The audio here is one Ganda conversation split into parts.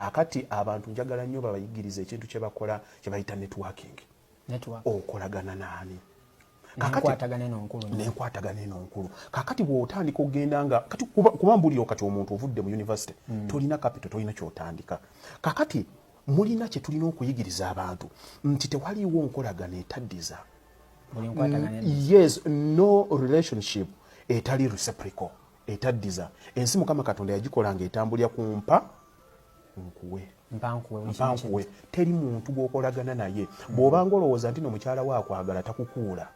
akati abantu njagala nnyo babayigiriza ekintu kye bakola kye bayita network okolagana nani nenkwatagana eno nkulu kakati bw'otandika ogenda nga kati kuba mbuliro kati omuntu ovudde mu university tolina capital tolina kyotandika kakati mulina kye tulina okuyigiriza abantu nti tewaliiwo nkolagana etaddiza yes no relationship etali reciprocal etaddiza ensi Mukama Katonda yagikola nga etambulira ku mpankuwe teri muntu gwokolagana naye bw'obanga olowooza nti nomukyala waakwagala takukuula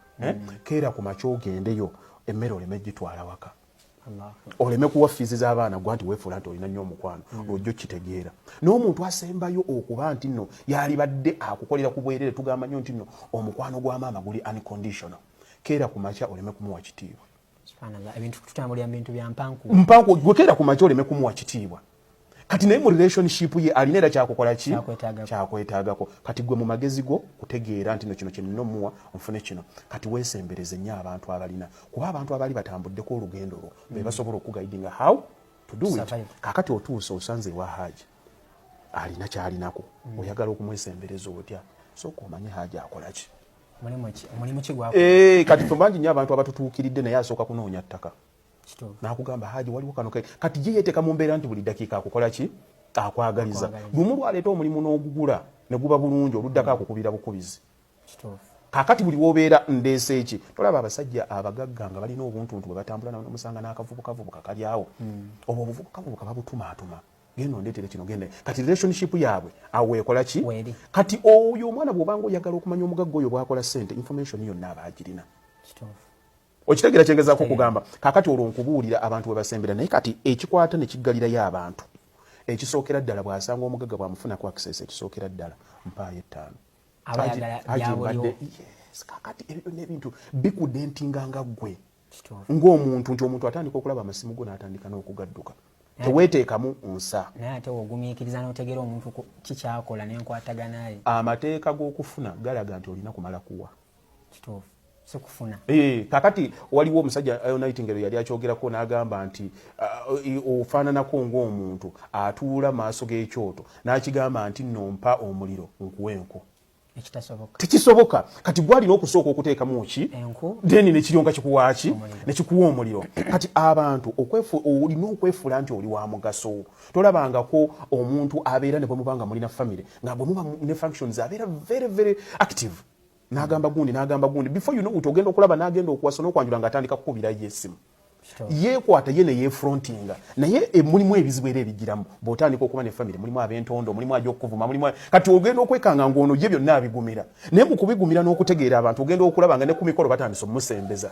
keera ku makya ogendeyo emmere oleme gitwala waka oleme kuwa fiizi z'abaana gwa nti weefuula nti olina nnyo omukwano lwojjo kitegeera n'omuntu asembayo okuba nti nno yalibadde akukolera ku bwerere tugamba nnyo nti nno omukwano gwa maama guli unconditional keera ku makya oleme kumuwa kitiibwa ebintu tutambulira mu bintu bya mpanku gwe keera ku makya oleme kumuwa kitiibwa kati naye mu relationship ye alina era kyakukola ki kyakwetaagako kati gwe mu magezi go kutegeera nti no kino kyenina muwa onfune kino kati weesembereze nnyo abantu abalina kuba abantu abali batambuddeko olugendo lwo be basobola okugaidinga how to do it kakati otuusa osanze ewa Haji alina kyalinako oyagala okumwesembereza otya sooka omanye Haji akola ki mulimu kigwako kati tubangi nnyo abantu abatutuukiridde naye asooka kunoonya ttaka nakugamba Haji waliwo kano kati ye yeteeka mu mbeera nti buli dakiika akukola ki akwagaliza lumu lwaleeta omulimu n'ogugula ne guba bulungi oluddako akukubira bukubizi kakati buli wobeera ndeese eki tolaba abasajja abagagga nga balina obuntuntu bwe batambula n'omusanga n'akavubukavubuka kali awo obwo obuvubukavubuka babutumaatuma genda ondeetere kino genda kati relationship yaabwe awo ekola ki kati oyo omwana bw'obanga oyagala okumanya omugagga oyo bw'akola ssente information yonna aba agirina okitegeera kyengezaako kugamba kakati olwo nkubuulira abantu bwe basembera naye kati ekikwata ne kiggalirayo abantu ekisookera ddala bw'asanga omugagga bw'amufunako access ekisookera ddala mpaayo 5 kakati ebyo n'ebintu bikudentinga nga ggwe ng'omuntu nti omuntu atandika okulaba amasimu go n'atandika n'okugadduka teweeteekamu nsa naye ate ogumiikiriza n'otegeera omuntu kikyakola n'enkwatagana ye amateeka g'okufuna galaga nti olina kumala kuwa sekufuna kakati waliwo omusajja Nightingale yali akyogerako n'agamba nti ofaananako ng'omuntu atuula maaso g'ekyoto n'akigamba nti nompa omuliro nkuwa enku tekisoboka kati gwalina okusooka okuteekamu ki then nekiryonga kikuwaaki nekikuwa omuliro kati abantu olina okwefuula nti oli wa mugaso tolabangako omuntu abeera ne bwe mubanga mulina family nga bwe muba ne functions abeera very very active n'agamba gundi before you know it ogenda okulaba n'agenda okuwasa n'okwanjula ng'atandika kukubirayo esimu yeekwata ye ne yeefrontinga naye mulimu ebizibu era ebigiramu bw'otandika okuba ne famire mulimu ab'entondo mulimu aj'okuvuma mulimu kati ogenda okwekanga ng'ono ye byonna abigumira naye mu kubigumira n'okutegeera abantu ogenda okulaba nga ne ku mikolo batandise omusembeza